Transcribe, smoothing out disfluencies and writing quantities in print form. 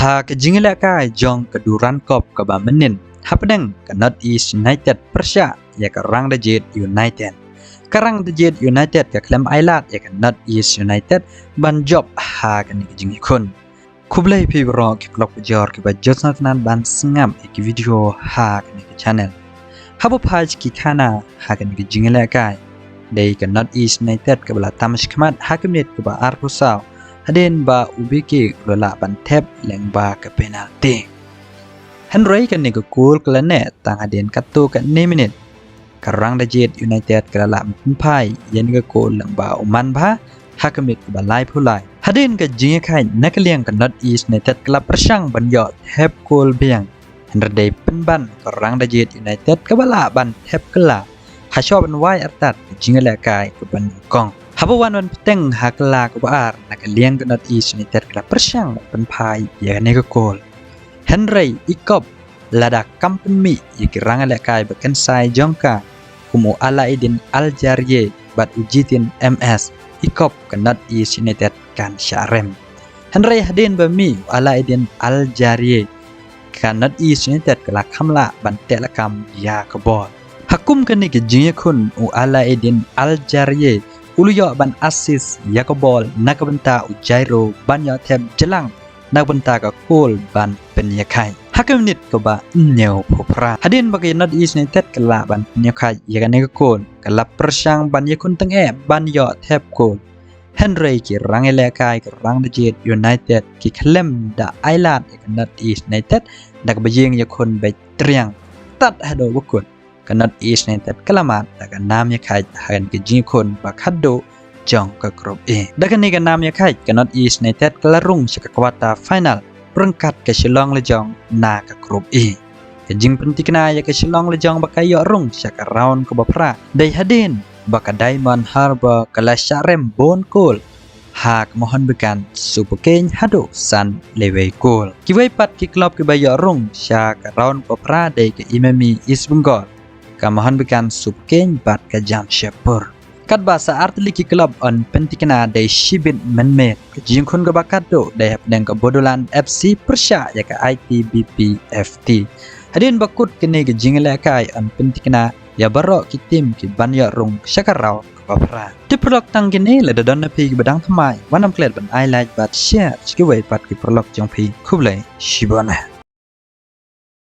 Hak jingla kai jong keduran kop ke bamenin hapdeng ke North East United Persya ya ke Rang Dajet United. Karang Dajet United ke Klem Ailat ya ke North East United ban job hak ni jingi kun. Kublai pi bro ke klok jor ke bajot nan ban sengam ke video hak ni ke channel. Habu page ki kana hak ni ke jingla kai. Dei ke North East United ke bala tamish kmat hakimit ke ba arkusau. Hadin ba ubiki lola ban tep leng ba ke penalti. Henry kan ni ke cool ke lanet tang hadin katu ke 2 minit. Karang Dajet United ke lala mpai yen ke cool leng ba uman ba hakamit ke balai pulai. Hadin ke jinga kai nak liang ke North East United kelap persang ban yo tep cool biang. Henry dei penban Karang Dajet United ke bala ban tep kela. Hasyo ban wai artat jinga la kai ke ban kong. Habawan wan peteng hakla ke baar nak liang ke North East United kelap persang ban pai ya ne ke cool. Henry ikop lada company ikirang alakai bekan sai jongka kumu Alaidin Aljarie bat ujitin MS ikop ke North East United kan syarem. Henry hadin bami Alaidin Aljarie kan North East United kelak hamla ban telakam ya ke bol. Hakum kini ke jinye kun Alaidin Aljarie uluyo ban asis ya ke bol nak benta ujairo ban ya teb jelang nak benta ke cool ban penyakai. Hakim nit ke ba nyau popra. Hadin bagi North East United kelak ban penyakai ya kan ke cool. Kelap persang ban yakun teng ban yo teb cool. Henry ki rang elekai ke Rang Dajet United ki klem da Island ya kan North East United dak bejing yakun be triang. Tat hado bukun. Ke North East United kelamat dak nam yakai hakan ke jingkun bakado jong ke grup E. Dak ni ke nam yakai ke North East United kelarung ke kuarter final perangkat ke Shillong Lejong na ke grup E. Ke jing pentikna ya ke Shillong Lejong bakayo rung ke round ke bapra. Dai hadin baka Diamond Harbour ke Lasharem Bon Cool. Hak mohon bekan supukeng hado san lewe cool. Kiwai pat ki klub ke bayo rung ke round bapra dai ke Imami East Bengal. Ka mohon bekan supukeng bat ke Jamshedpur. Kat bahasa artli ki klub on pentikna dai Shibin Menmet ke jingkun ke bakado dai hapdeng ke Bodoland FC Persya ya ke ITBP FT. Hadin bakut kini ke jingla kai on pentikna ya barok ki tim ki banyak rung syakarau ke bapra. Di prolog tang kini le dadon pi ke bedang thamai wanam klet ban highlight bat share skiwai pat ki prolog jong pi kublai shibona.